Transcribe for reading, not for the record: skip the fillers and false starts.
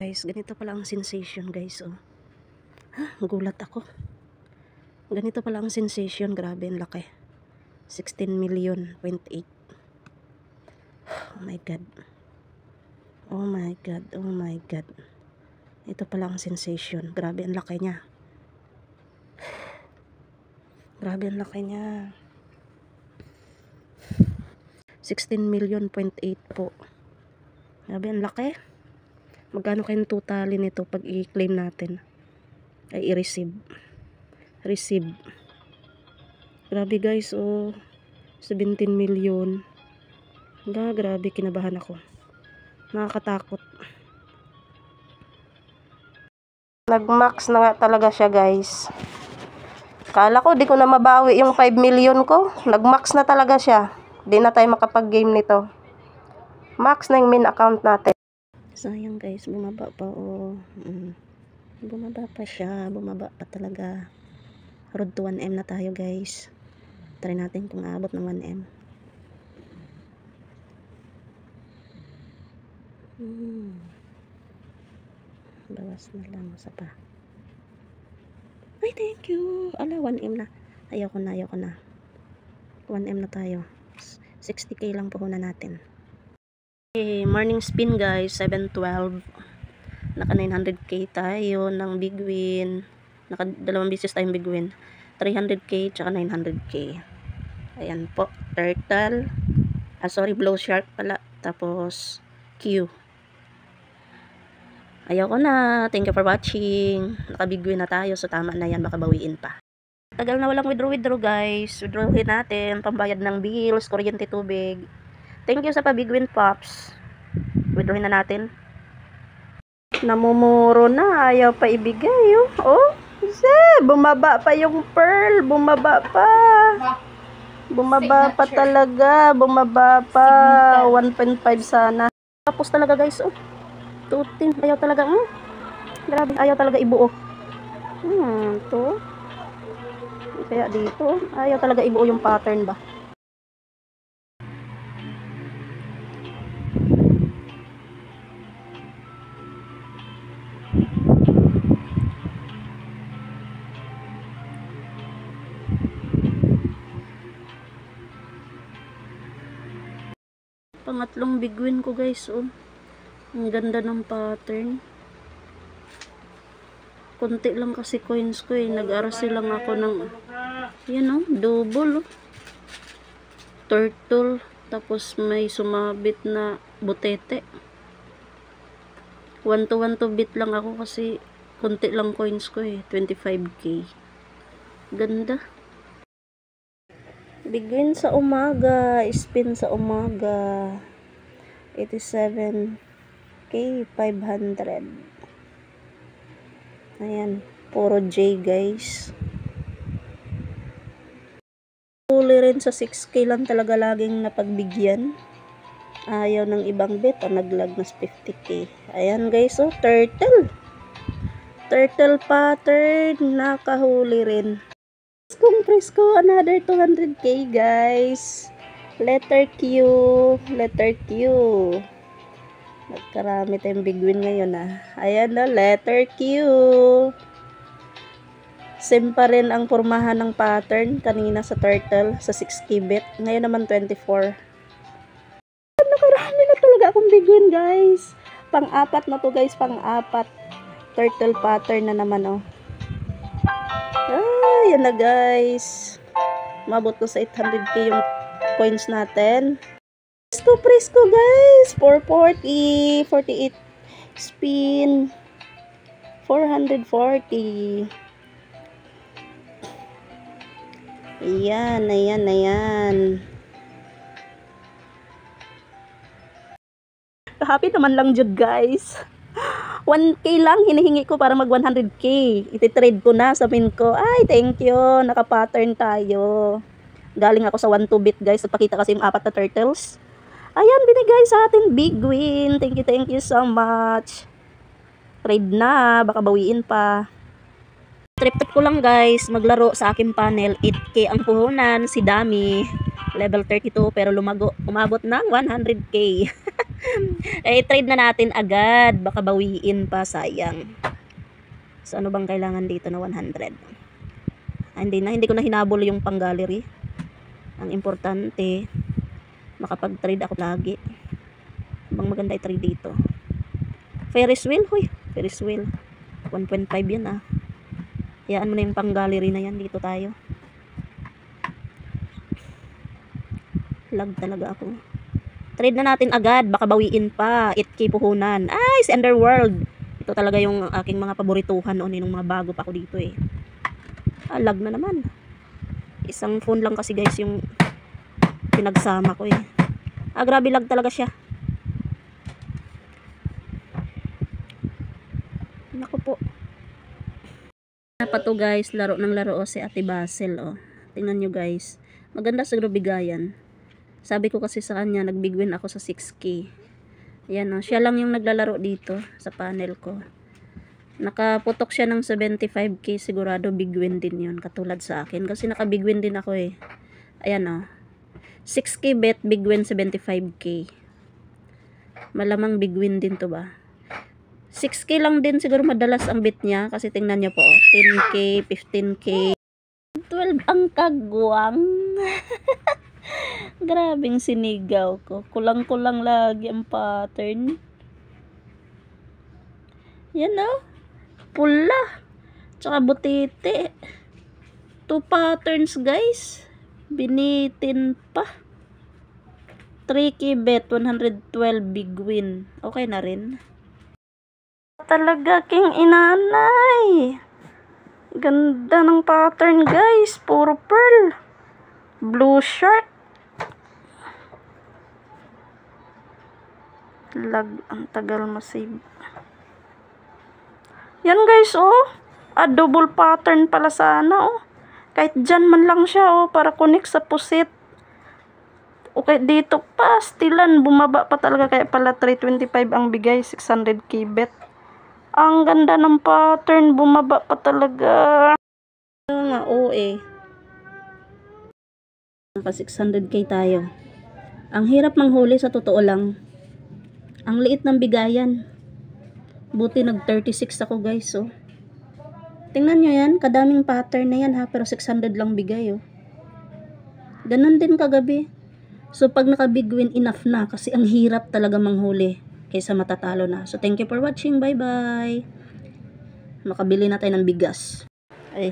Guys, ganito pala ang sensation guys, oh. Gulat ako. Ganito pala ang sensation, grabe ang laki. 16 million, 0.8. Oh my god. Oh my god, oh my god. Ito pala ang sensation, grabe ang laki niya. Grabe ang laki niya. 16 million, 0.8 po. Grabe ang laki. Magkano kayong totalin nito pag i-claim natin? Ay i-receive. Receive. Grabe guys, oh. 17 million. Grabe, kinabahan ako. Nakakatakot. Nag-max na nga talaga siya guys. Kala ko di ko na mabawi yung 5 million ko. Nag-max na talaga siya. Di na tayo makapag-game nito. Max na yung main account natin. Sayang guys, bumaba pa oh. Bumaba pa siya, bumaba pa talaga. Road to 1M na tayo guys. Try natin kung aabot ng 1M. Bawas na lang sa pa. Ay, thank you. Ala, 1M na. Ayoko na. 1M na tayo. 60k lang puhunan natin. Okay, morning spin guys, 712. Naka 900k tayo ng big win. Naka dalawang beses tayong big win. 300k tsaka 900k. Ayan po, turtle. Blow shark pala. Tapos Q. Ayaw ko na. Thank you for watching. Naka big win na tayo, so tama na yan, baka bawiin pa. Tagal na walang withdraw guys. Withdrawin natin pambayad ng bills, kuryente, tubig. Thank you sa pa-big win pops. Withdrawin na natin. Namumuro na. Ayaw pa ibigay. Oh. Bumaba pa yung pearl. Bumaba pa. Bumaba pa talaga. Bumaba pa. 1.5 sana. Tapos talaga guys. Oh. Tutin. Ayaw talaga. Grabe. Ayaw talaga ibuo. To. Kaya dito. Ayaw talaga ibuo yung pattern ba. Pangatlong big win ko guys, oh. Ang ganda ng pattern. Konti lang kasi coins ko eh. Nag-arasi lang ako ng yan, oh, double, oh. Turtle, tapos may sumabit na butete. 1 to bit lang ako kasi konti lang coins ko eh. 25k. Ganda. Big win sa umaga, spin sa umaga. 87k 500. Ayan, puro J guys. Huli rin sa 6k lang talaga laging napagbigyan. Ayaw ng ibang bet, naglag na 50k. Ayan guys, oh, turtle. Turtle pattern, nakahuli rin. Presko, another 200k guys. Letter Q. Nagkarami tayong big win ngayon Ayan na, letter Q. Same pa rin ang pormahan ng pattern kanina sa turtle, sa 6k bet. Ngayon naman 24. Nakarami na talaga akong big win guys. Pang-apat na to guys, pang-apat. Turtle pattern na naman, oh. Yan na guys. Mabot ko sa 800k yung coins natin. Presko guys. 440. 48 spin. 440. Ayan. Happy naman lang jud guys. 1k lang hinihingi ko para mag 100k. Iti-trade ko na sa min ko. Ay, thank you. Naka-pattern tayo. Galing ako sa 1 to bit guys. Nagpakita kasi yung 4 na turtles. Ayan, binigay sa atin big win. Thank you so much. Trade na. Baka bawiin pa. Trip ko lang guys. Maglaro sa aking panel. 8k ang puhunan. Si Dami. Level 32 pero umabot ng 100k. trade na natin agad. Baka bawiin pa, sayang. So, ano bang kailangan dito na 100? Hindi ko na hinabol yung pang gallery. Ang importante, makapag-trade ako lagi. Bang maganda i-trade dito. Ferris wheel, huy. Ferris wheel. 1.5 yan ah. Hayaan mo na yung pang gallery na yan. Dito tayo. Lag talaga ako. Trade na natin agad. Baka bawiin pa. 8K puhunan. Ay, si Underworld. Ito talaga yung aking mga paborituhan noon. Nung mga bago pa ako dito eh. Lag na naman. Isang phone lang kasi guys yung pinagsama ko eh. Grabe lag talaga siya. Naku po. Pa to guys. Laro ng laro si Ate Basil oh. Tingnan nyo guys. Maganda siguro bigayan. Sabi ko kasi sa kanya, nag-big win ako sa 6K. Ayan o, siya lang yung naglalaro dito sa panel ko. Nakaputok siya ng 75K, sigurado big win din yun, katulad sa akin. Kasi naka-big win din ako eh. Ayan o, 6K bet, big win 75K. Malamang big win din to ba? 6K lang din siguro madalas ang bet niya. Kasi tingnan niyo po, 10K, 15K. 12 ang kagwang. Grabing sinigaw ko. Kulang-kulang lagi ang pattern. Yan o. Pula. Tsaka butiti. 2 patterns guys. Binitin pa. 3K bet. 112 big win. Okay na rin. Talaga king inanay. Ganda ng pattern guys. Puro pearl. Blue shirt. Lag, ang tagal masave. Yan guys oh. Double pattern pala sana oh. Kahit dyan man lang siya oh, para connect sa pusit. Okay, dito pa stilan bumaba pa talaga, kaya pala 325 ang bigay, 600k bet. Ang ganda ng pattern, bumaba pa talaga. Nga oh eh. Pa 600k tayo. Ang hirap manghuli sa totoo lang. Ang liit ng bigayan. Buti nag 36 ako guys oh. Tingnan nyo yan, kadaming pattern na yan ha, pero 600 lang bigay oh. Ganon din kagabi. So pag naka big win, enough na, kasi ang hirap talaga manghuli kaysa matatalo na. So thank you for watching, bye bye. Makabili na tayo ng bigas. Ay.